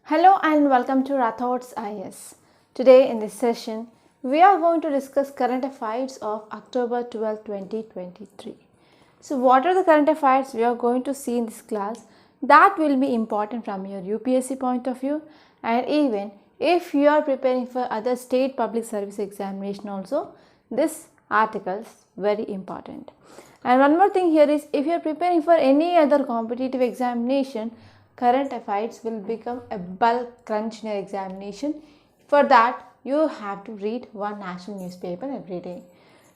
Hello and welcome to Rathod's IS. Today in this session, we are going to discuss current affairs of October 12, 2023. So what are the current affairs we are going to see in this class that will be important from your UPSC point of view, and even if you are preparing for other state public service examination also, this article is very important. And one more thing here is, if you are preparing for any other competitive examination, current affairs will become a bulk crunch in your examination. For that, you have to read one national newspaper every day.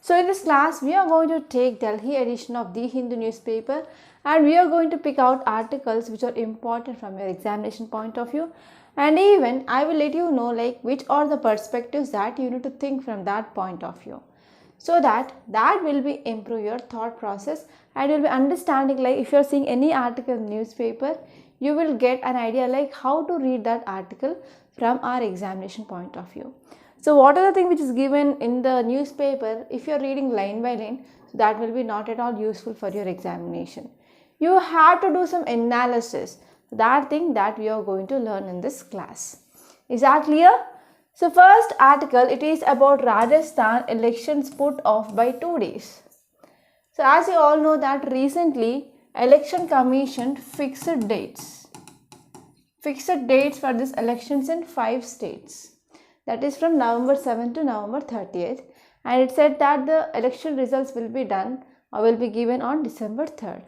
So in this class, we are going to take Delhi edition of The Hindu newspaper, and we are going to pick out articles which are important from your examination point of view, and even I will let you know which are the perspectives that you need to think from that point of view, so that will be improve your thought process, and you'll be understanding if you're seeing any article in newspaper, you will get an idea how to read that article from our examination point of view. So what are the things which is given in the newspaper, if you're reading line by line, that will be not at all useful for your examination. You have to do some analysis, that thing that we are going to learn in this class. Is that clear? So first article, it is about Rajasthan elections put off by 2 days. So as you all know that recently Election Commission fixed dates for these elections in 5 states. That is from November 7th to November 30th, and it said that the election results will be done or will be given on December 3rd.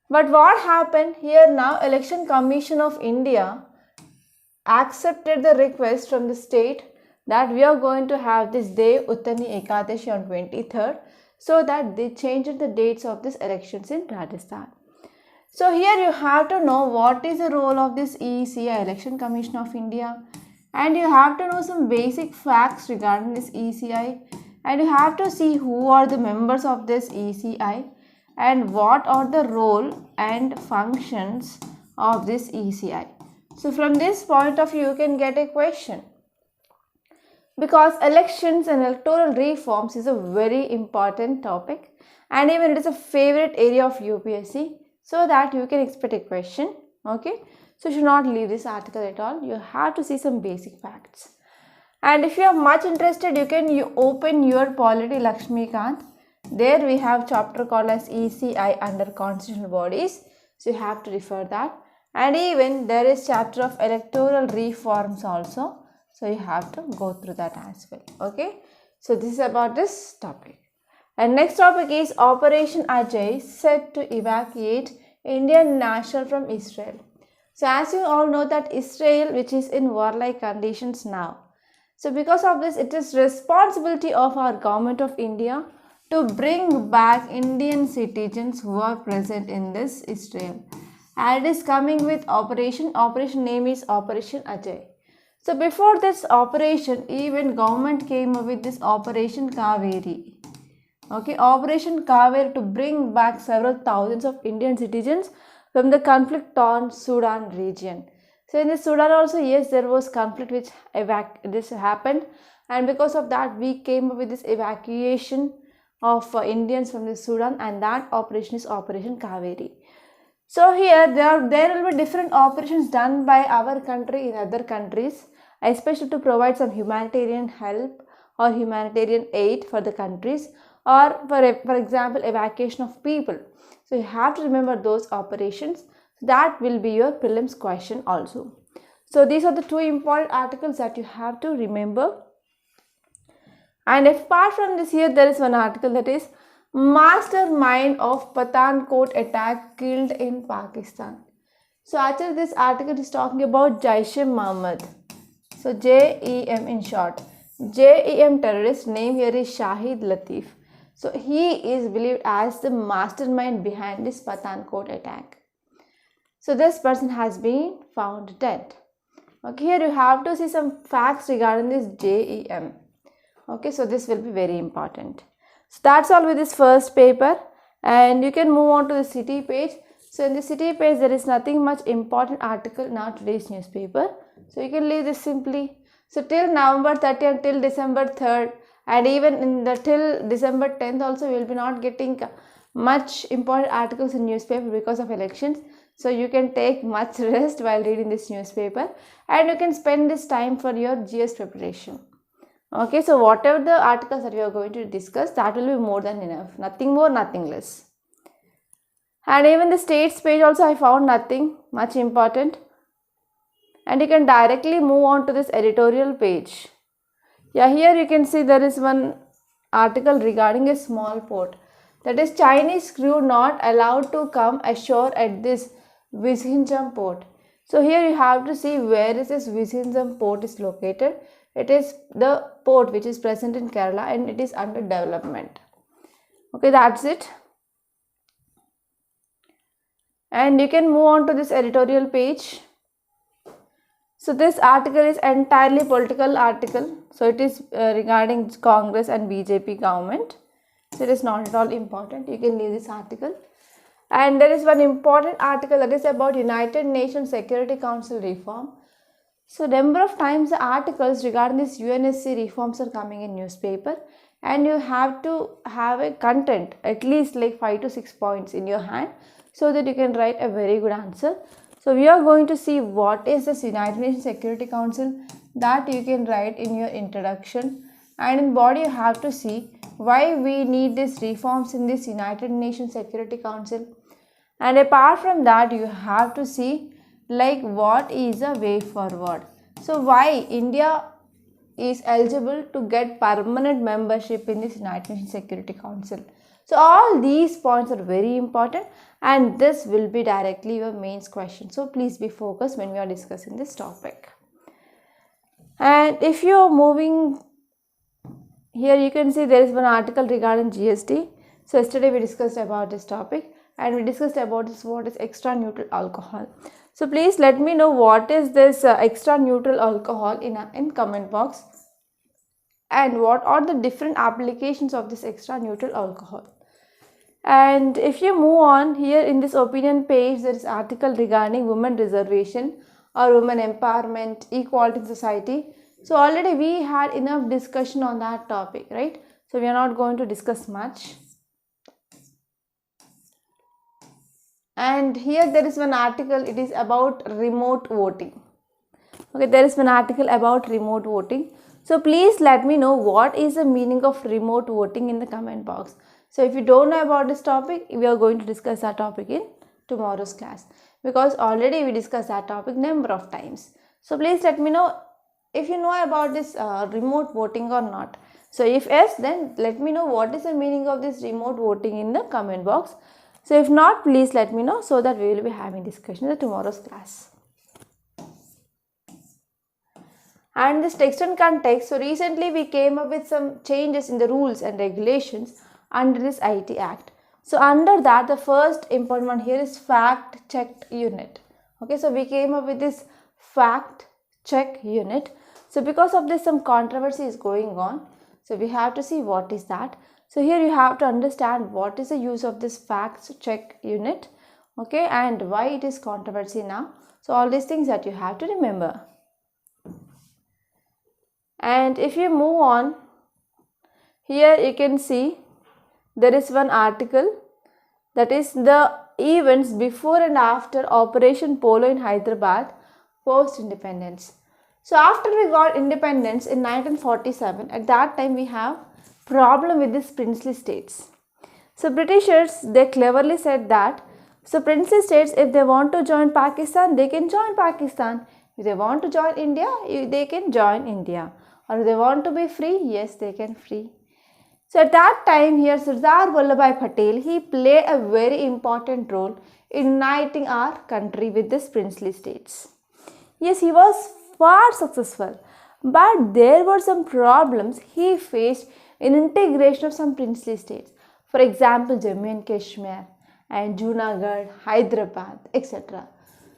But what happened here now, Election Commission of India accepted the request from the state that we are going to have this day Uttani Ekadashi on 23rd, so that they changed the dates of these elections in Rajasthan. So here you have to know what is the role of this ECI, Election Commission of India, and you have to know some basic facts regarding this ECI, and you have to see who are the members of this ECI and what are the role and functions of this ECI. So from this point of view, you can get a question, because elections and electoral reforms is a very important topic, and even it is a favorite area of UPSC, so that you can expect a question. Okay, so you should not leave this article at all. You have to see some basic facts, and if you are much interested, you can open your Polity Lakshmikant. There we have chapter called as ECI under constitutional bodies, so you have to refer that, and even there is chapter of electoral reforms also. So you have to go through that as well. Okay, so this is about this topic. And next topic is Operation Ajay set to evacuate Indian national from Israel. So as you all know that Israel, which is in warlike conditions now. So because of this, it is responsibility of our government of India to bring back Indian citizens who are present in this Israel. And it is coming with operation name is Operation Ajay. So before this operation, even government came up with this Operation Kaveri. Okay, Operation Kaveri, to bring back several thousands of Indian citizens from the conflict-torn Sudan region. So in the Sudan also, yes, there was conflict which this happened, and because of that we came up with this evacuation of Indians from the Sudan, and that operation is Operation Kaveri. So here there will be different operations done by our country in other countries, especially to provide some humanitarian help or humanitarian aid for the countries, or for example evacuation of people. So you have to remember those operations. That will be your prelims question also. So these are the 2 important articles that you have to remember. And apart from this, here there is one article, that is Mastermind of Pathankot attack killed in Pakistan. So actually this article is talking about Jaish-e-Mohammed. So JEM in short. JEM terrorist, name here is Shahid Latif. So he is believed as the mastermind behind this Pathankot attack. So this person has been found dead. Okay, here you have to see some facts regarding this JEM. Okay, so this will be very important. So that's all with this first paper, and you can move on to the city page. So in the city page, there is nothing much important article now today's newspaper. So you can leave this simply. So till November 30th until December 3rd, and even in the till December 10th also, you will be not getting much important articles in newspaper because of elections. So you can take much rest while reading this newspaper, and you can spend this time for your GS preparation. Okay, so whatever the articles that we are going to discuss, that will be more than enough. Nothing more, nothing less. And even the states page also I found nothing much important. And you can directly move on to this editorial page. Yeah, here you can see there is one article regarding a small port. That is, Chinese crew not allowed to come ashore at this Visakhapatnam port. So here you have to see where is this Visakhapatnam port is located. It is the port which is present in Kerala and it is under development. Okay, that's it. And you can move on to this editorial page. So this article is entirely political article. So it is regarding Congress and BJP government. So it is not at all important. You can leave this article. And there is one important article that is about United Nations Security Council reform. So number of times the articles regarding this UNSC reforms are coming in newspaper, and you have to have a content at least like 5 to 6 points in your hand so that you can write a very good answer. So we are going to see what is this United Nations Security Council, that you can write in your introduction, and in body you have to see why we need these reforms in this United Nations Security Council. And apart from that, you have to see like what is a way forward. So why India is eligible to get permanent membership in this United Nations Security Council. So all these points are very important, and this will be directly your mains question. So please be focused when we are discussing this topic. And if you are moving here, you can see there is one article regarding GST. So yesterday we discussed about this topic, and we discussed about this what is extra neutral alcohol. So please let me know what is this extra neutral alcohol in comment box, and what are the different applications of this extra neutral alcohol. And if you move on here in this opinion page, there is article regarding women reservation or women empowerment, equality in society. So already we had enough discussion on that topic, right? So we are not going to discuss much. And here there is one article, it is about remote voting. Okay, there is one article about remote voting. So please let me know what is the meaning of remote voting in the comment box. So if you don't know about this topic, we are going to discuss that topic in tomorrow's class, because already we discussed that topic number of times. So please let me know if you know about this remote voting or not. So if yes, then let me know what is the meaning of this remote voting in the comment box. So if not, please let me know so that we will be having discussion in the tomorrow's class. And this text and context, so recently we came up with some changes in the rules and regulations under this IT Act. So under that, the first important one here is fact check unit. Okay, so we came up with this fact check unit. So because of this, some controversy is going on. So we have to see what is that. So here you have to understand what is the use of this fact check unit, okay, and why it is controversy now. So all these things that you have to remember. And if you move on, here you can see there is one article, that is the events before and after Operation Polo in Hyderabad post independence. So after we got independence in 1947, at that time we have problem with these princely states. So Britishers, they cleverly said that, so princely states, if they want to join Pakistan, they can join Pakistan. If they want to join India, they can join India. Or if they want to be free, yes, they can free. So at that time here, Sardar Vallabhbhai Patel, he played a very important role in uniting our country with these princely states. Yes, he was far successful, but there were some problems he faced in integration of some princely states. For example, Jammu and Kashmir and Junagadh, Hyderabad, etc.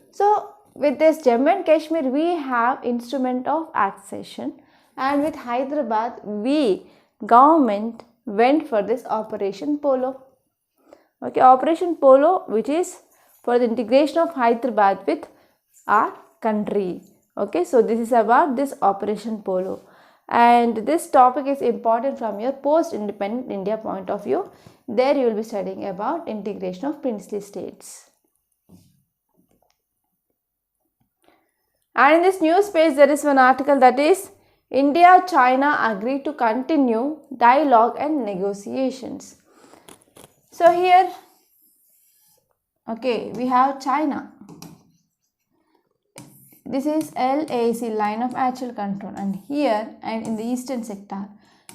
So with this Jammu and Kashmir, we have instrument of accession, and with Hyderabad, we government went for this Operation Polo. Okay, Operation Polo, which is for the integration of Hyderabad with our country. Okay, so this is about this Operation Polo, and this topic is important from your post-independent India point of view. There you will be studying about integration of princely states. And in this news page, there is one article that is India China agree to continue dialogue and negotiations. So here, okay, we have China. This is LAC, line of actual control, and here and in the eastern sector.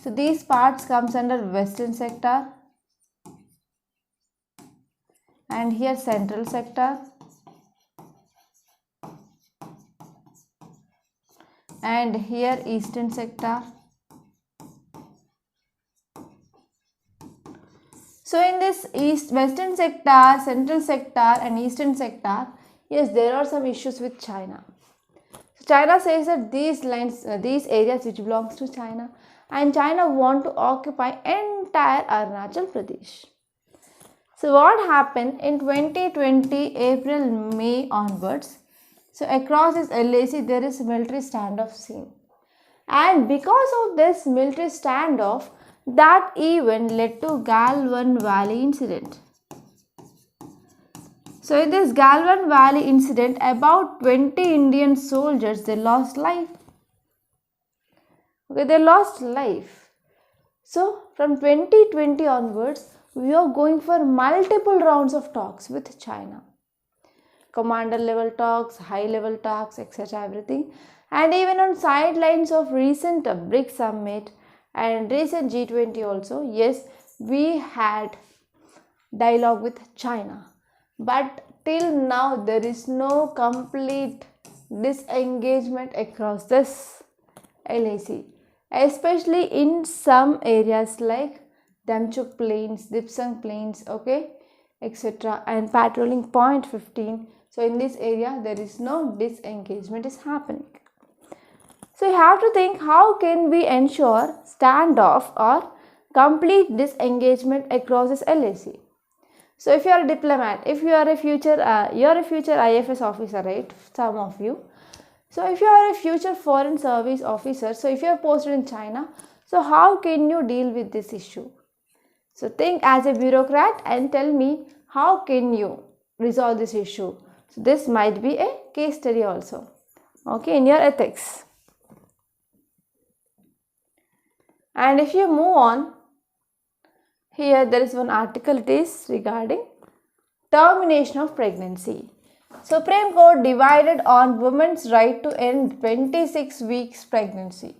So these parts comes under western sector, and here central sector, and here eastern sector. So in this western sector, central sector and eastern sector, yes, there are some issues with China. So China says that these lands, these areas which belongs to China, and China want to occupy entire Arunachal Pradesh. So what happened in 2020 April, May onwards? So across this LAC there is military standoff scene, and because of this military standoff, that event led to Galwan Valley incident. So in this Galwan Valley incident, about 20 Indian soldiers, they lost life. Okay, they lost life. So from 2020 onwards, we are going for multiple rounds of talks with China. Commander level talks, high level talks, etc. everything. And even on sidelines of recent BRICS summit and recent G20 also, yes, we had dialogue with China. But till now, there is no complete disengagement across this LAC, especially in some areas like Damchuk Plains, Dipsang Plains, okay, etc. and patrolling point 15. So in this area, there is no disengagement is happening. So you have to think, how can we ensure standoff or complete disengagement across this LAC? So if you are a diplomat, if you are a future, IFS officer, right? Some of you. So if you are a future foreign service officer, so if you are posted in China, so how can you deal with this issue? So think as a bureaucrat and tell me, how can you resolve this issue? So this might be a case study also, okay, in your ethics. And if you move on, here there is one article, it is regarding termination of pregnancy. Supreme Court divided on women's right to end 26 weeks pregnancy.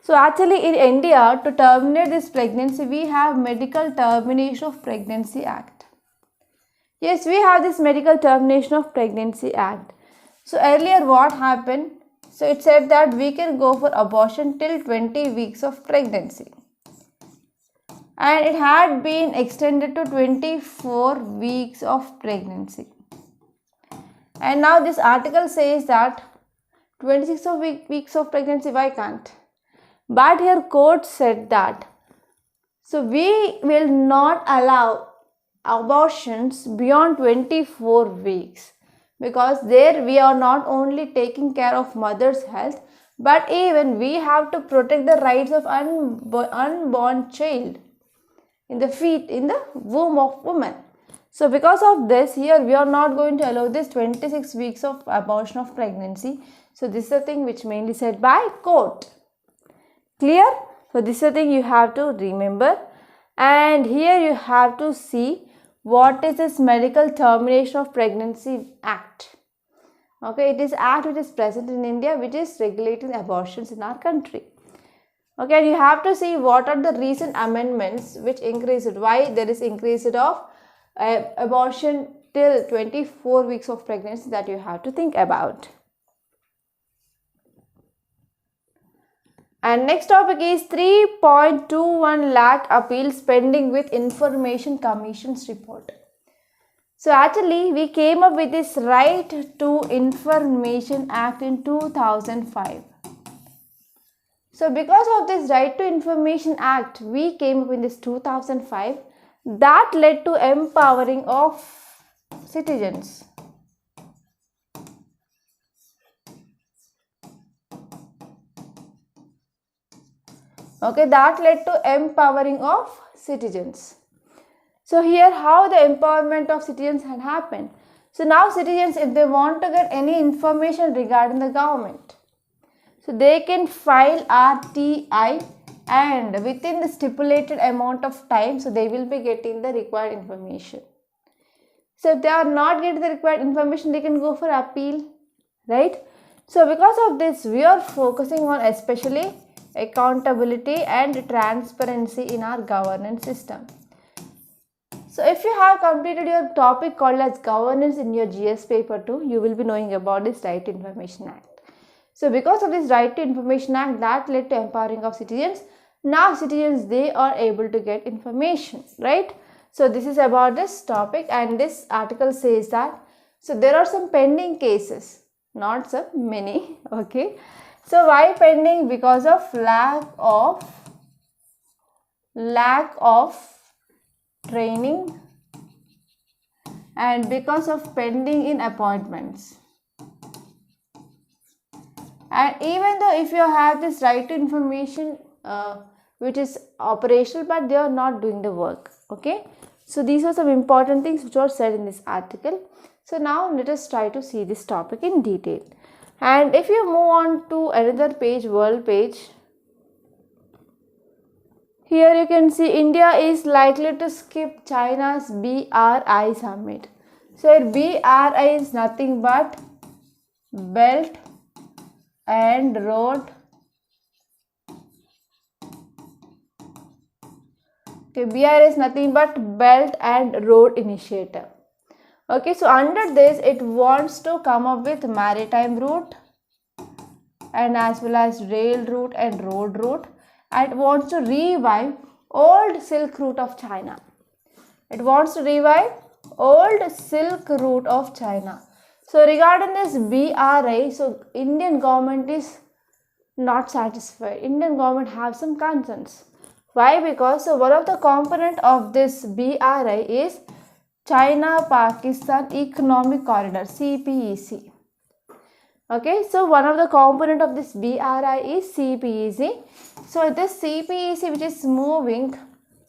So actually in India, to terminate this pregnancy, we have Medical Termination of Pregnancy Act. Yes, we have this Medical Termination of Pregnancy Act. So earlier what happened? So it said that we can go for abortion till 20 weeks of pregnancy. And it had been extended to 24 weeks of pregnancy. And now this article says that 26 weeks of pregnancy, why can't? But here court said that, so we will not allow abortions beyond 24 weeks, because there we are not only taking care of mother's health, but even we have to protect the rights of unborn child in the womb of woman. So because of this, here we are not going to allow this 26 weeks of abortion of pregnancy. So this is the thing which mainly said by court. Clear? So this is the thing you have to remember. And here you have to see what is this Medical Termination of Pregnancy Act. Okay, it is act which is present in India, which is regulating abortions in our country. Okay, and you have to see what are the recent amendments which increase it. Why there is increase it of abortion till 24 weeks of pregnancy, that you have to think about. And next topic is 3.21 lakh appeals pending with Information Commission's report. So actually we came up with this Right to Information Act in 2005. So because of this Right to Information Act, we came up in this 2005, that led to empowering of citizens. Okay, that led to empowering of citizens. So here how the empowerment of citizens had happened. So now citizens, if they want to get any information regarding the government, so they can file RTI, and within the stipulated amount of time, so they will be getting the required information. So if they are not getting the required information, they can go for appeal, right? So because of this, we are focusing on especially accountability and transparency in our governance system. So if you have completed your topic called as governance in your GS paper 2, you will be knowing about this Right to Information Act. So because of this Right to Information Act that led to empowering of citizens, now citizens, they are able to get information, right? So this is about this topic, and this article says that, so there are some pending cases, not some, many, okay. So why pending? Because of lack of training, and because of pending in appointments. And even though if you have this right to information which is operational, but they are not doing the work, okay. So these are some important things which are said in this article. So now let us try to see this topic in detail. And if you move on to another page, world page, here you can see India is likely to skip China's BRI summit. So BRI is nothing but Belt and Road. Okay, BRI is nothing but Belt and Road Initiative. Okay, so under this, it wants to come up with maritime route and as well as rail route and road route. And it wants to revive old Silk Route of China. It wants to revive old Silk Route of China. So regarding this BRI, so Indian government is not satisfied. Indian government have some concerns. Why? Because so one of the component of this BRI is China-Pakistan Economic Corridor, CPEC. Okay, so one of the component of this BRI is CPEC. So this CPEC which is moving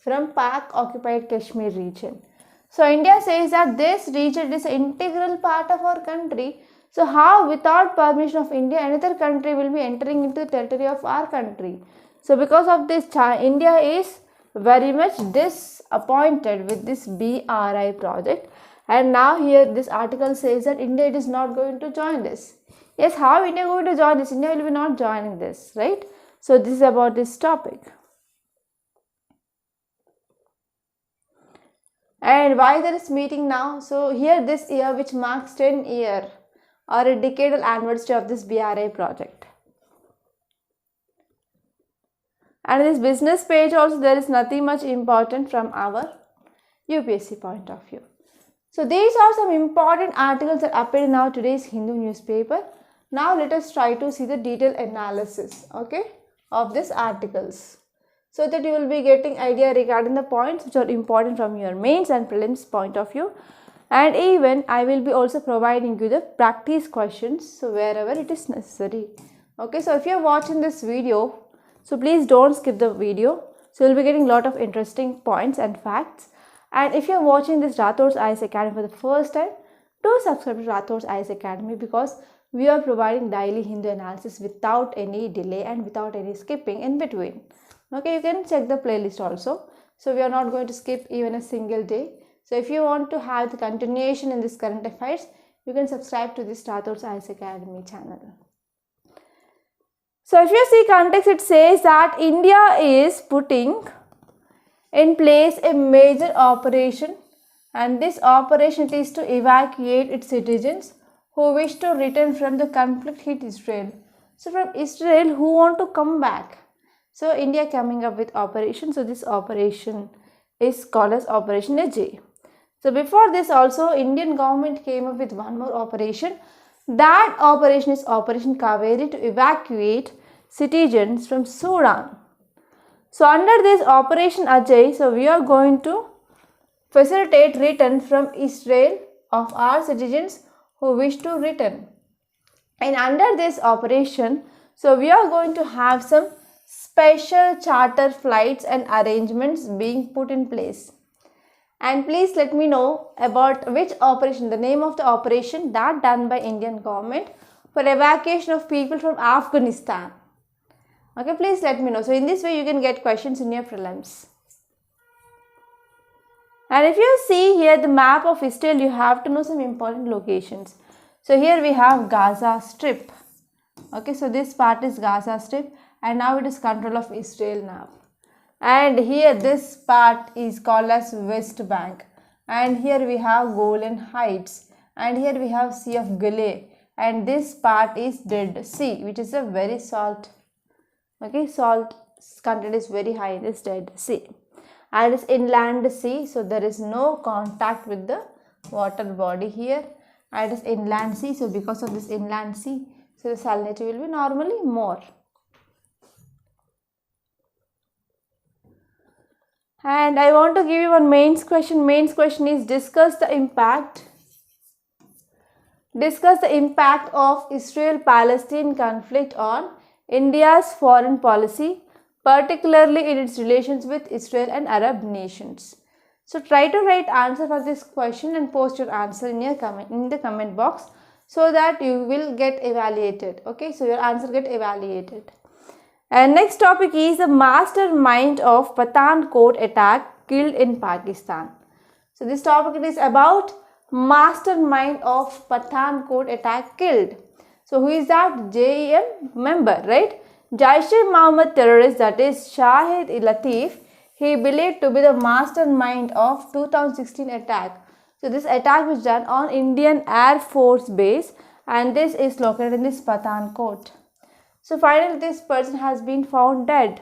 from Pak occupied Kashmir region. So India says that this region is an integral part of our country. So how without permission of India another country will be entering into the territory of our country? So because of this, India is very much disappointed with this BRI project, and now here this article says that India is not going to join this. Yes, how India going to join this? India will be not joining this, right? So this is about this topic. And why there is meeting now? So here this year which marks 10 year or a decadal anniversary of this BRI project. And this business page also, there is nothing much important from our UPSC point of view. So these are some important articles that appear in our today's Hindu newspaper. Now let us try to see the detailed analysis, okay, of these articles, so that you will be getting idea regarding the points which are important from your mains and prelims point of view. And even I will be also providing you the practice questions, so wherever it is necessary. Okay, so if you are watching this video, so please don't skip the video. So you'll be getting a lot of interesting points and facts. And if you are watching this Rathod's IAS Academy for the first time, do subscribe to Rathod's IAS Academy, because we are providing daily Hindu analysis without any delay and without any skipping in between. Okay, you can check the playlist also. So we are not going to skip even a single day. So if you want to have the continuation in this current affairs, you can subscribe to this Rathod's IAS Academy channel. So if you see context, it says that India is putting in place a major operation, and this operation is to evacuate its citizens who wish to return from the conflict hit Israel. So from Israel who want to come back. So India coming up with operation. So this operation is called as Operation Ajay. So before this also Indian government came up with one more operation. That operation is Operation Kaveri, to evacuate citizens from Sudan. So under this Operation Ajay, so we are going to facilitate return from Israel of our citizens who wish to return. And under this operation, so we are going to have some special charter flights and arrangements being put in place. And please let me know about which operation, the name of the operation that done by Indian government for evacuation of people from Afghanistan. Okay, please let me know. So in this way you can get questions in your prelims. And if you see here the map of Israel, you have to know some important locations. So here we have Gaza Strip. Okay, so this part is Gaza Strip and now it is control of Israel now. And here this part is called as West Bank. And here we have Golan Heights. And here we have Sea of Galilee. And this part is Dead Sea, which is a very salt. Okay, salt content is very high in this Dead Sea. And it's inland sea, so there is no contact with the water body here. And it is inland sea, so because of this inland sea, so the salinity will be normally more. And I want to give you one mains question. Mains question is discuss the impact of Israel-Palestine conflict on India's foreign policy, particularly in its relations with Israel and Arab nations. So try to write answer for this question and post your answer in the comment box so that you will get evaluated. Okay, so your answer get evaluated. And next topic is the mastermind of Pathankot attack killed in Pakistan. So this topic is about mastermind of Pathankot attack killed. So who is that? JEM member, right? Jaish-e-Mohammed terrorist, that is Shahid Latif, he believed to be the mastermind of 2016 attack. So this attack was done on Indian Air Force base and this is located in this Pathankot. So finally this person has been found dead.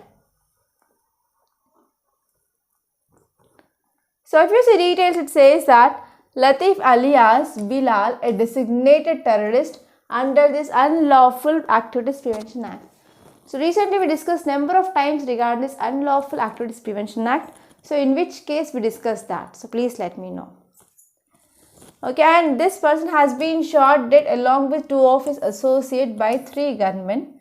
So if you see details, it says that Latif alias Bilal, a designated terrorist under this Unlawful Activities Prevention Act. So recently we discussed number of times regarding this Unlawful Activities Prevention Act. So in which case we discussed that. So please let me know. Okay, and this person has been shot dead along with two of his associates by 3 gunmen.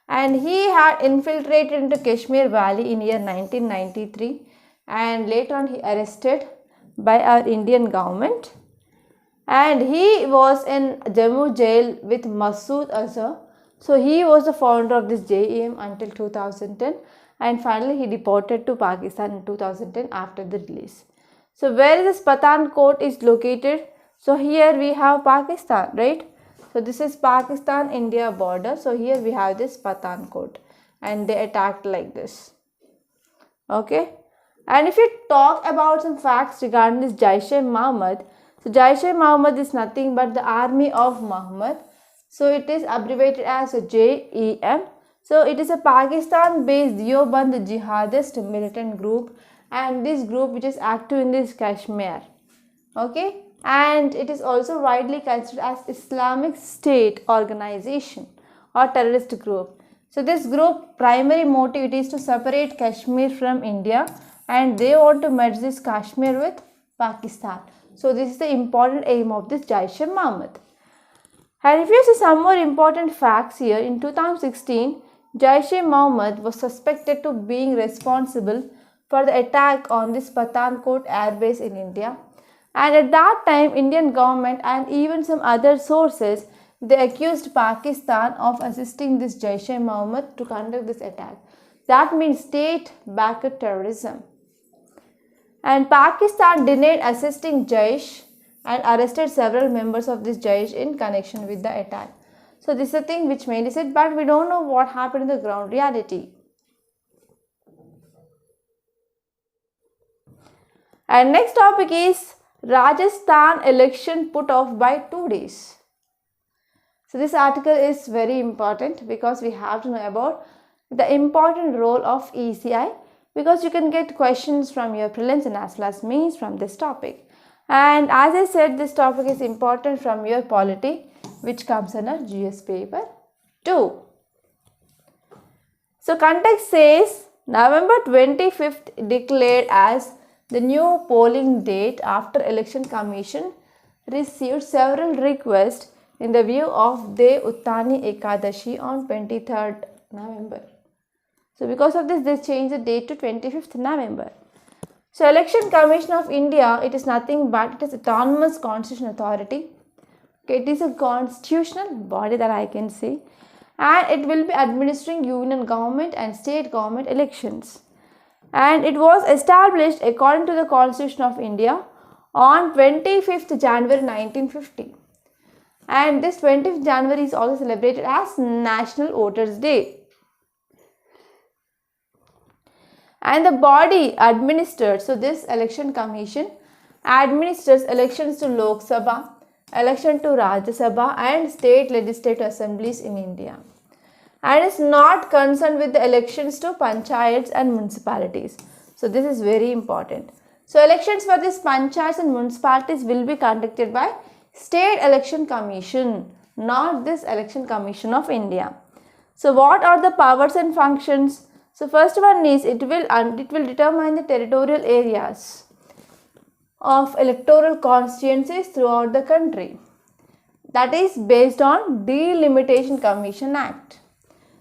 And he had infiltrated into Kashmir Valley in year 1993 and later on he arrested by our Indian government. And he was in Jammu jail with Masood Azhar. So he was the founder of this JEM until 2010 and finally he deported to Pakistan in 2010 after the release. So where this Pathankot is located? So here we have Pakistan, right? So this is Pakistan-India border. So here we have this Pathankot and they attacked like this. Okay. And if you talk about some facts regarding this Jaish-e-Mohammed, so Jaish-e-Mohammed is nothing but the army of Muhammad. So it is abbreviated as JEM. So it is a Pakistan-based Deoband jihadist militant group and this group which is active in this Kashmir. Okay. And it is also widely considered as Islamic State organization or terrorist group. So this group primary motive is to separate Kashmir from India and they want to merge this Kashmir with Pakistan. So this is the important aim of this Jaish-e-Mohammed. And if you see some more important facts here, in 2016, Jaish-e-Mohammed was suspected to being responsible for the attack on this Pathankot air base in India. And at that time, Indian government and even some other sources, they accused Pakistan of assisting this Jaish-e-Mohammed to conduct this attack. That means state-backed terrorism. And Pakistan denied assisting Jaish and arrested several members of this Jaish in connection with the attack. So this is a thing which mainly said, but we don't know what happened in the ground reality. And next topic is Rajasthan election put off by 2 days. So this article is very important because we have to know about the important role of ECI because you can get questions from your prelims and as well as mains from this topic. And as I said, this topic is important from your polity which comes under GS paper 2. So context says November 25th declared as the new polling date after Election Commission received several requests in the view of De Uttani Ekadashi on 23rd November. So because of this, they changed the date to 25th November. So Election Commission of India, it is nothing but it is autonomous constitutional authority. Okay, it is a constitutional body that I can say, and it will be administering union government and state government elections. And it was established according to the Constitution of India on 25th January 1950. And this 25th January is also celebrated as National Voters' Day. And the body administered, so this election commission administers elections to Lok Sabha, election to Rajya Sabha and state legislative assemblies in India, and is not concerned with the elections to panchayats and municipalities. So this is very important. So elections for these panchayats and municipalities will be conducted by State Election Commission, not this Election Commission of India. So what are the powers and functions? So first one is it will determine the territorial areas of electoral constituencies throughout the country. That is based on Delimitation Commission Act.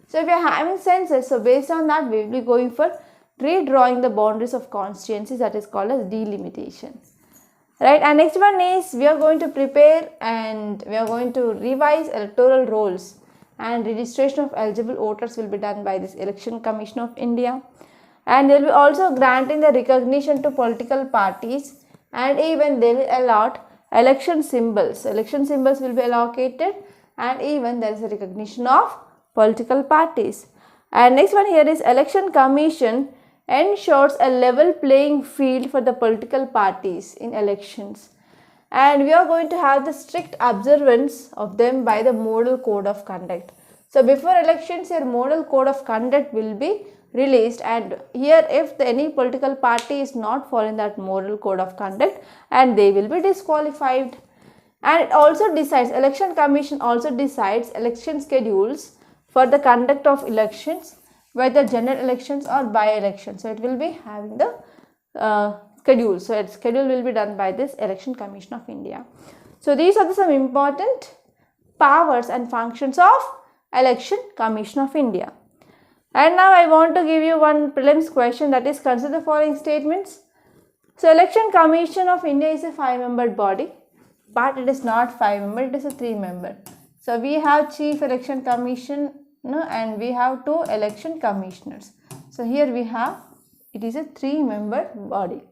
So if you are having census, so based on that we will be going for redrawing the boundaries of constituencies, that is called as delimitation. Right, and next one is we are going to prepare and we are going to revise electoral rolls, and registration of eligible voters will be done by this Election Commission of India, and they will be also granting the recognition to political parties, and even they will allot election symbols. Election symbols will be allocated, and even there is a recognition of political parties. And next one here is Election Commission ensures a level playing field for the political parties in elections, and we are going to have the strict observance of them by the model code of conduct. So before elections your model code of conduct will be released, and here if any political party is not following that model code of conduct, and they will be disqualified. And it also decides, Election Commission also decides election schedules for the conduct of elections, whether general elections or by-elections. So it will be having the schedule. So its schedule will be done by this Election Commission of India. So these are some important powers and functions of Election Commission of India. And now I want to give you one prelims question, that is, consider the following statements. So Election Commission of India is a 5-membered body, but it is not 5-membered, it is a 3-member. So we have Chief Election Commission, and we have 2 election commissioners. So here we have, it is a 3-membered body.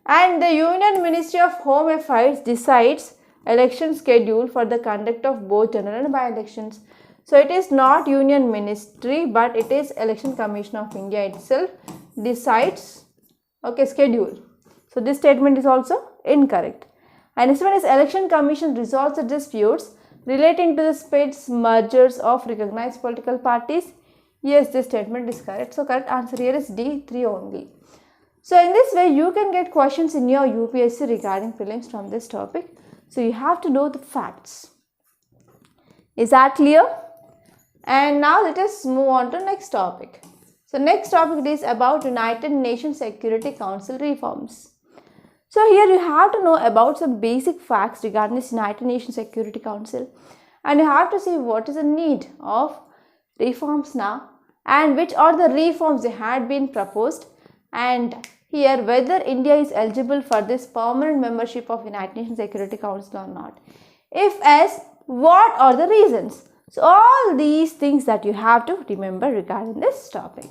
And the Union Ministry of Home Affairs decides election schedule for the conduct of both general and by-elections. So it is not Union Ministry, but it is Election Commission of India itself decides schedule. So this statement is also incorrect. And this one is Election Commission resolves the disputes relating to the spits mergers of recognized political parties. Yes, this statement is correct. So correct answer here is D, 3 only. So in this way you can get questions in your UPSC regarding prelims from this topic. So you have to know the facts. Is that clear? And now let us move on to next topic. So next topic is about United Nations Security Council reforms. So here you have to know about some basic facts regarding this United Nations Security Council, and you have to see what is the need of reforms now and which are the reforms they had been proposed, and here whether India is eligible for this permanent membership of United Nations Security Council or not. If yes, what are the reasons? So all these things that you have to remember regarding this topic.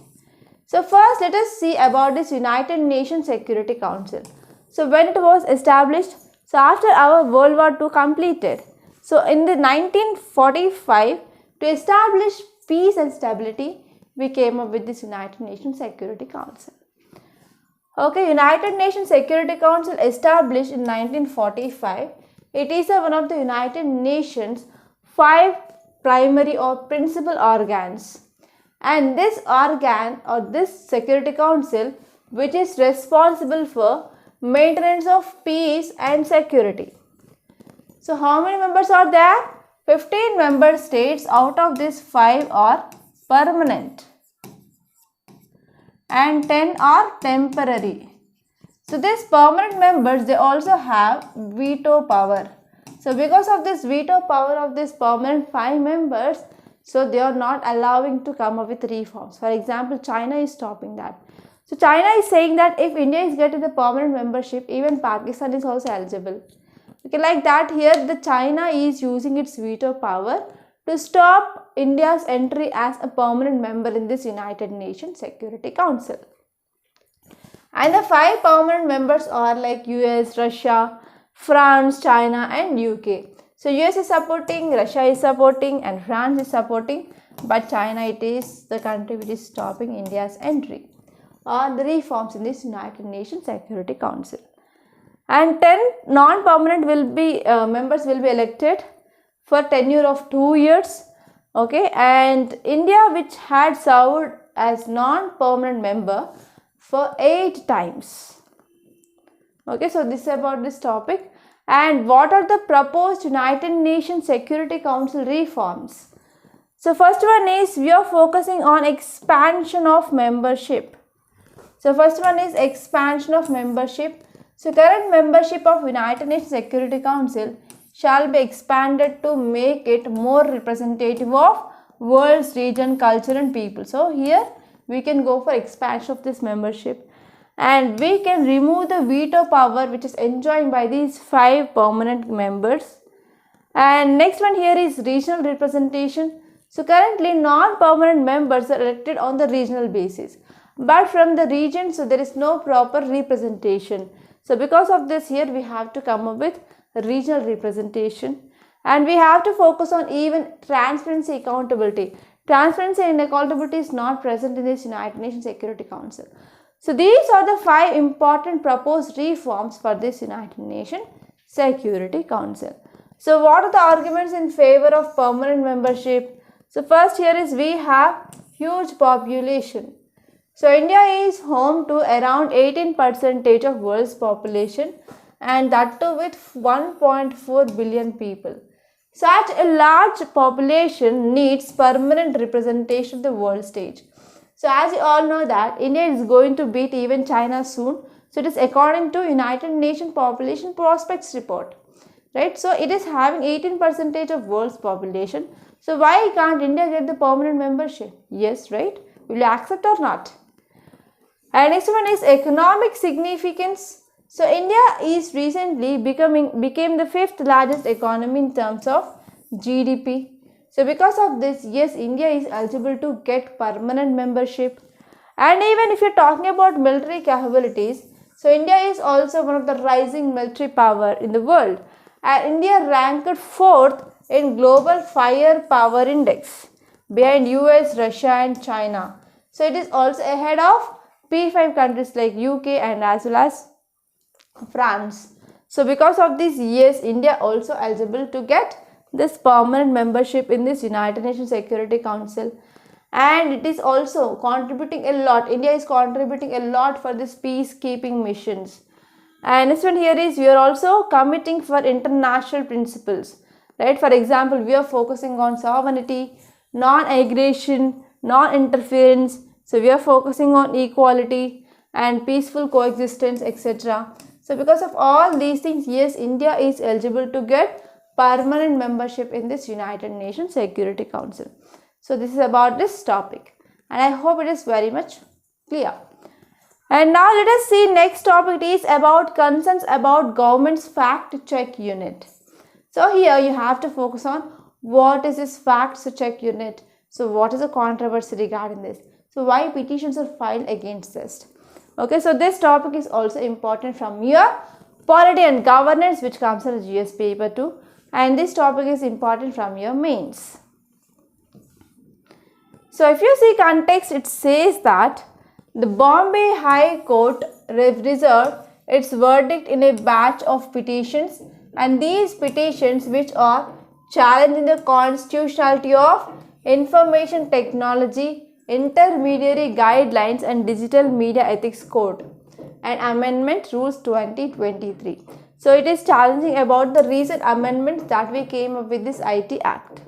So first let us see about this United Nations Security Council. So when it was established, so after our World War II completed, so in the 1945, to establish peace and stability, we came up with this United Nations Security Council. Okay, United Nations Security Council established in 1945. It is one of the United Nations 5 primary or principal organs, and this organ or this Security Council which is responsible for maintenance of peace and security. So how many members are there? 15 member states. Out of these 5 are permanent and 10 are temporary. So these permanent members, they also have veto power. So because of this veto power of this permanent 5 members, so they are not allowing to come up with reforms. For example, China is stopping that. So China is saying that if India is getting the permanent membership, even Pakistan is also eligible. Okay, like that here the China is using its veto power to stop India's entry as a permanent member in this United Nations Security Council. And the 5 permanent members are like US, Russia, France, China and UK. So US is supporting, Russia is supporting and France is supporting, but China, it is the country which is stopping India's entry or the reforms in this United Nations Security Council. And 10 non-permanent members will be elected for tenure of 2 years. Okay, and India, which had served as non-permanent member for 8 times. Okay, so this is about this topic. And what are the proposed United Nations Security Council reforms? So first one is we are focusing on expansion of membership. So first one is expansion of membership. So current membership of United Nations Security Council shall be expanded to make it more representative of world's region, culture and people. So here we can go for expansion of this membership, and we can remove the veto power which is enjoyed by these 5 permanent members. And next one here is regional representation. So currently non-permanent members are elected on the regional basis, but from the region, so there is no proper representation. So because of this, here we have to come up with regional representation, and we have to focus on even transparency, accountability. Transparency and accountability is not present in this United Nations Security Council. So these are the 5 important proposed reforms for this United Nations Security Council. So what are the arguments in favor of permanent membership? So first here is we have huge population. So India is home to around 18% of world's population, and that too with 1.4 billion people. Such a large population needs permanent representation of the world stage. So as you all know that India is going to beat even China soon. So it is according to United Nations Population Prospects report, right? So it is having 18% of world's population. So why can't India get the permanent membership? Yes, right? Will you accept or not? And next one is economic significance. So India is recently became the 5th largest economy in terms of GDP. So because of this, yes, India is eligible to get permanent membership. And even if you're talking about military capabilities, so India is also one of the rising military power in the world. And India ranked 4th in global firepower index behind US, Russia and China. So it is also ahead of P5 countries like UK and as well as France. So because of this, yes, India also eligible to get this permanent membership in this United Nations Security Council, and it is also contributing a lot. India is contributing a lot for this peacekeeping missions. And this one here is we are also committing for international principles, right? For example, we are focusing on sovereignty, non-aggression, non-interference. So we are focusing on equality and peaceful coexistence, etc. So because of all these things, yes, India is eligible to get permanent membership in this United Nations Security Council. So this is about this topic, and I hope it is very much clear. And now let us see next topic is about concerns about government's fact check unit. So here you have to focus on what is this fact check unit. So what is the controversy regarding this? So why petitions are filed against this? Okay, so this topic is also important from your polity and governance, which comes in the GS paper 2, and this topic is important from your mains. So if you see context, it says that the Bombay High Court reserved its verdict in a batch of petitions, and these petitions which are challenging the constitutionality of information technology, intermediary guidelines and digital media ethics code and amendment rules 2023. So it is challenging about the recent amendments that we came up with this IT Act.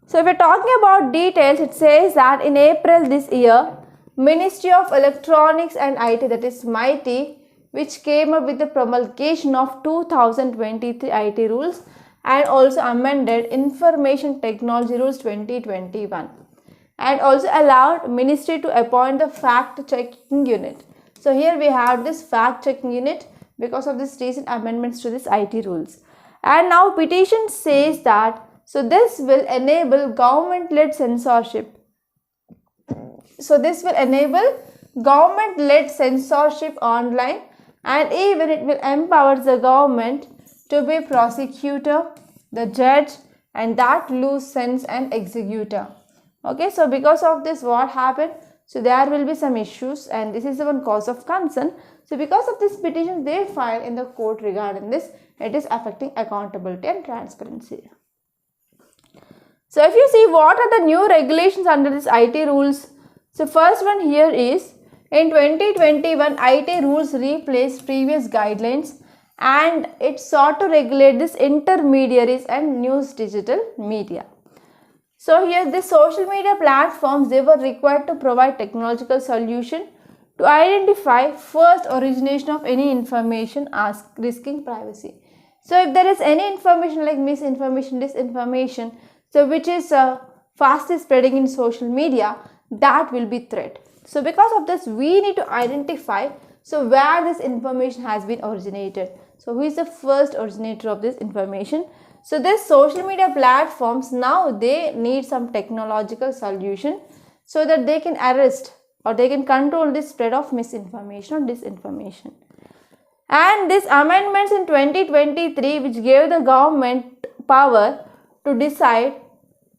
So if we're talking about details, it says that in April this year, Ministry of Electronics and IT, that is MIT, which came up with the promulgation of 2023 IT rules and also amended Information Technology Rules 2021. and also allowed ministry to appoint the fact checking unit. So here we have this fact checking unit because of this recent amendments to this IT rules. And now petition says that, so this will enable government-led censorship. So this will enable government-led censorship online, and even it will empower the government to be prosecutor, the judge, and that loose sense and executor. Okay, so because of this, what happened? So there will be some issues, and this is the one cause of concern. So because of this petition they filed in the court regarding this, it is affecting accountability and transparency. So if you see what are the new regulations under this IT rules. So first one here is, in 2021 IT rules replaced previous guidelines, and it sought to regulate this intermediaries and news digital media. So here the social media platforms, they were required to provide technological solution to identify first origination of any information risking privacy. So if there is any information like misinformation, disinformation, so which is fastest spreading in social media, that will be threat. So because of this we need to identify so where this information has been originated. So who is the first originator of this information? So this social media platforms, now they need some technological solution so that they can arrest or they can control this spread of misinformation or disinformation. And this amendments in 2023 which gave the government power to decide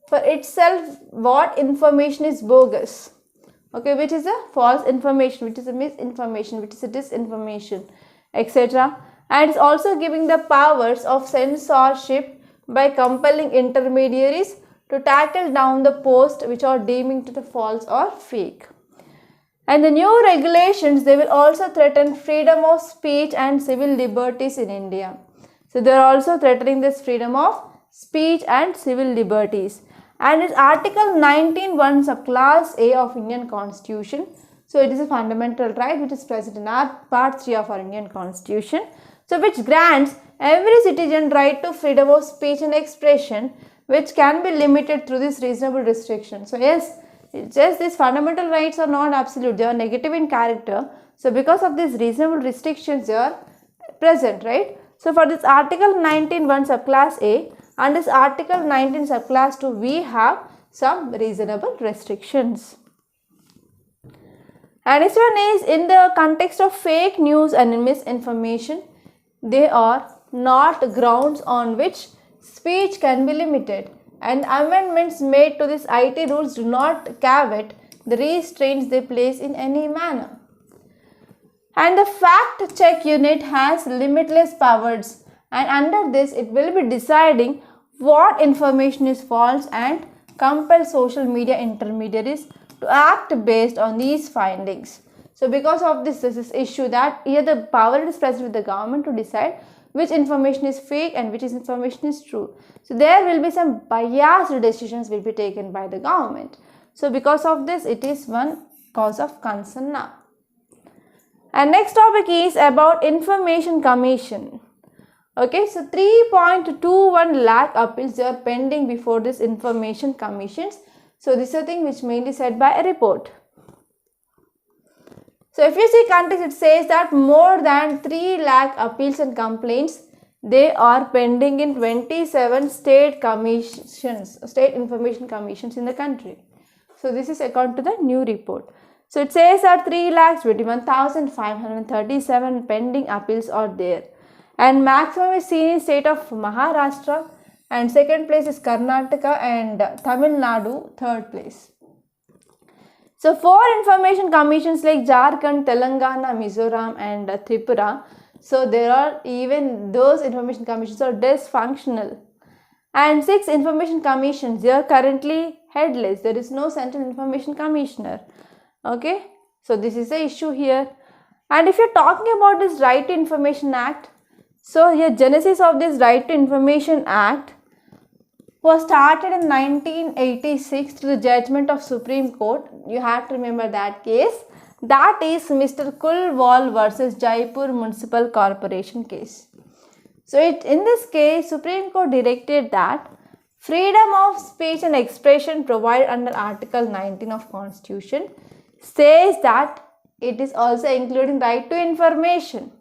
for itself what information is bogus, okay, which is a false information, which is a misinformation, which is a disinformation, etc. And it's also giving the powers of censorship by compelling intermediaries to tackle down the posts which are deeming to the false or fake. And the new regulations, they will also threaten freedom of speech and civil liberties in India. So they are also threatening this freedom of speech and civil liberties. And it's Article 19(1) subclass A of Indian Constitution. So it is a fundamental right which is present in our Part 3 of our Indian Constitution. So which grants every citizen right to freedom of speech and expression, which can be limited through this reasonable restriction. So yes, it's just these fundamental rights are not absolute, they are negative in character. So because of these reasonable restrictions they are present, right? So for this Article 19(1) subclass A and this Article 19 subclass 2, we have some reasonable restrictions. And this one is in the context of fake news and misinformation. They are not grounds on which speech can be limited, and amendments made to this IT rules do not caveat the restraints they place in any manner. And the fact check unit has limitless powers, and under this it will be deciding what information is false and compel social media intermediaries to act based on these findings. So because of this is issue that here the power is present with the government to decide which information is fake and which information is true. So there will be some biased decisions will be taken by the government. So because of this, it is one cause of concern now. And next topic is about Information Commission. Okay, so 3.21 lakh appeals are pending before this Information Commissions. So this is a thing which mainly said by a report. So if you see context, it says that more than 3 lakh appeals and complaints, they are pending in 27 state commissions, state information commissions in the country. So this is according to the new report. So it says that 3,21,537 pending appeals are there. And maximum is seen in state of Maharashtra, and second place is Karnataka, and Tamil Nadu third place. So 4 information commissions like Jharkhand, Telangana, Mizoram and Tripura. So there are even those information commissions are dysfunctional. And 6 information commissions, they are currently headless. There is no central information commissioner. Okay, so this is the issue here. And if you're talking about this Right to Information Act, so here genesis of this Right to Information Act was started in 1986 through the judgment of Supreme Court. You have to remember that case. That is Mr. Kulwal versus Jaipur Municipal Corporation case. So in this case, Supreme Court directed that Freedom of speech and expression provided under Article 19 of Constitution says that it is also including right to information.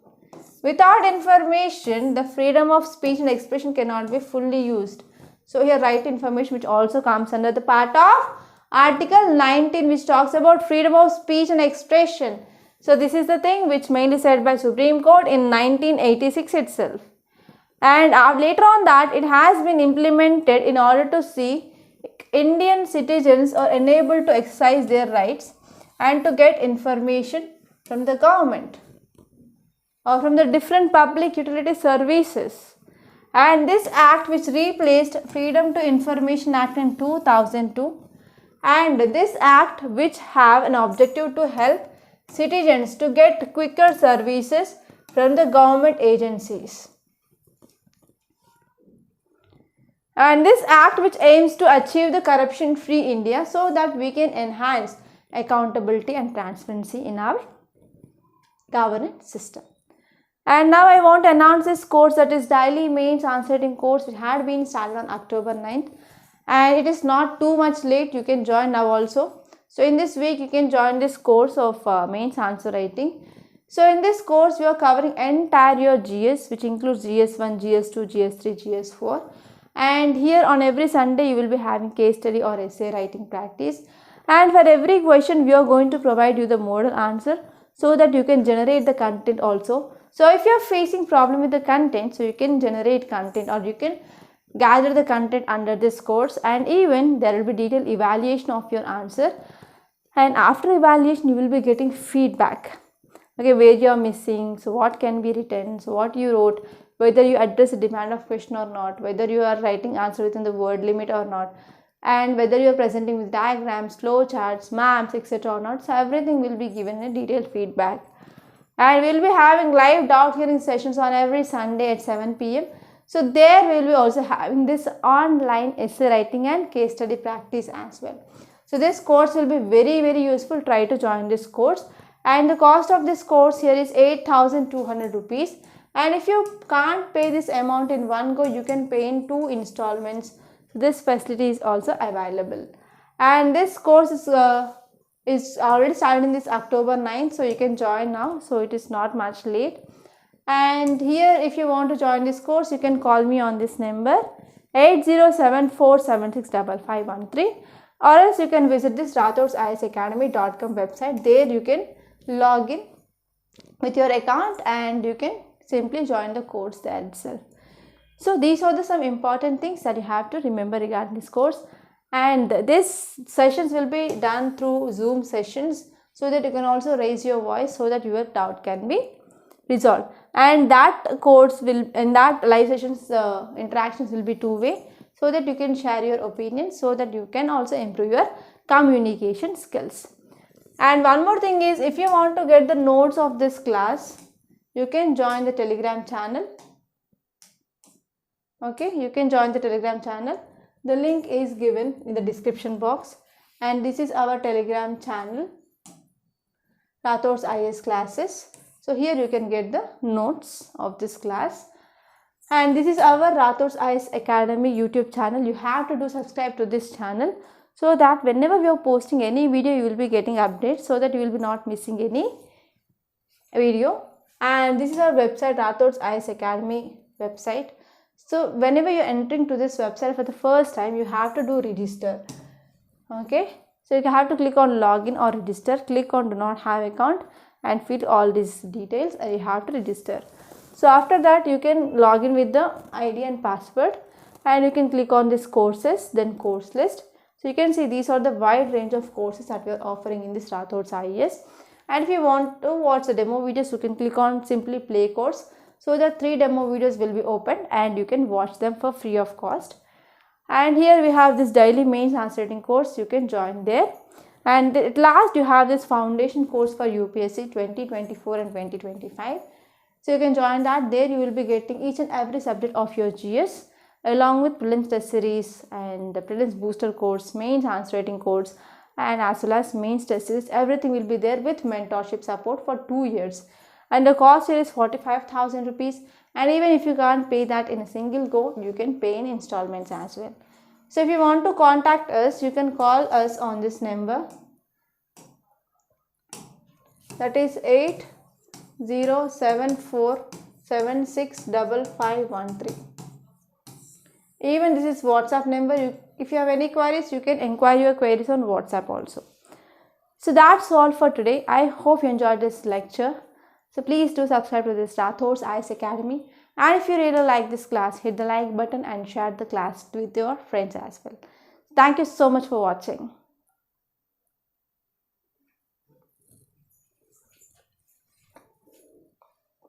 Without information, the freedom of speech and expression cannot be fully used. So here right to information, which also comes under the part of Article 19, which talks about freedom of speech and expression. So this is the thing which mainly said by Supreme Court in 1986 itself. And later on that it has been implemented in order to see Indian citizens are enabled to exercise their rights and to get information from the government or from the different public utility services. And this act which replaced Freedom to Information Act in 2002, and this act which have an objective to help citizens to get quicker services from the government agencies. And this act which aims to achieve the corruption-free India so that we can enhance accountability and transparency in our governance system. And now I want to announce this course, that is daily mains answering course, which had been started on October 9th. And it is not too much late, you can join now also. So in this week you can join this course of mains answer writing. So in this course we are covering entire your GS, which includes GS1, GS2, GS3, GS4. And here on every Sunday you will be having case study or essay writing practice. And for every question we are going to provide you the model answer so that you can generate the content also. So if you are facing problem with the content, so you can generate content or you can gather the content under this course, and even there will be detailed evaluation of your answer. And after evaluation you will be getting feedback, okay, where you are missing, so what can be written, so what you wrote, whether you address the demand of question or not, whether you are writing answer within the word limit or not, and whether you are presenting with diagrams, flow charts, maps, etc. or not. So everything will be given a detailed feedback. And we will be having live doubt hearing sessions on every Sunday at 7 p.m. So there we will be also having this online essay writing and case study practice as well. So this course will be very useful. Try to join this course. And the cost of this course here is 8,200 rupees. And if you can't pay this amount in one go, you can pay in 2 installments. So this facility is also available. And this course is already started in this October 9th, so you can join now, so it is not much late. And here if you want to join this course, you can call me on this number 8074765513, or else you can visit this rathodsisacademy.com website. There you can log in with your account and you can simply join the course there itself. So these are some important things that you have to remember regarding this course. And this sessions will be done through Zoom sessions, so that you can also raise your voice so that your doubt can be resolved. And that course will, in that live sessions, interactions will be two-way, so that you can share your opinions, so that you can also improve your communication skills. And one more thing is, if you want to get the notes of this class, you can join the Telegram channel. Okay, you can join the Telegram channel. The link is given in the description box, and this is our Telegram channel, Rathod's IS classes. So here you can get the notes of this class. And this is our Rathod's IS Academy YouTube channel. You have to subscribe to this channel, so that whenever we are posting any video, you will be getting updates, so that you will be not missing any video. And this is our website, Rathod's IS Academy website. So whenever you are entering to this website for the first time, you have to do register. Okay, so you have to click on login or register, click on do not have account and fill all these details, and you have to register. So after that you can log in with the ID and password, and you can click on this courses, then course list. So you can see these are the wide range of courses that we are offering in this Rathod's IS. And if you want to watch the demo videos, you can click on simply play course. So the 3 demo videos will be opened and you can watch them for free of cost. And here we have this daily mains answer writing course, you can join there. And at last you have this foundation course for UPSC 2024 and 2025. So you can join that. There you will be getting each and every subject of your GS, along with prelims test series and the prelims booster course, mains answer writing course, and as well as mains test series. Everything will be there with mentorship support for 2 years. And the cost here is 45,000 rupees. And even if you can't pay that in a single go, you can pay in installments as well. So if you want to contact us, you can call us on this number, that is 8074765513. Even this is WhatsApp number. If you have any queries, you can inquire your queries on WhatsApp also. So that's all for today. I hope you enjoyed this lecture. So please do subscribe to this Rathod's IAS Academy. And if you really like this class, hit the like button and share the class with your friends as well. Thank you so much for watching.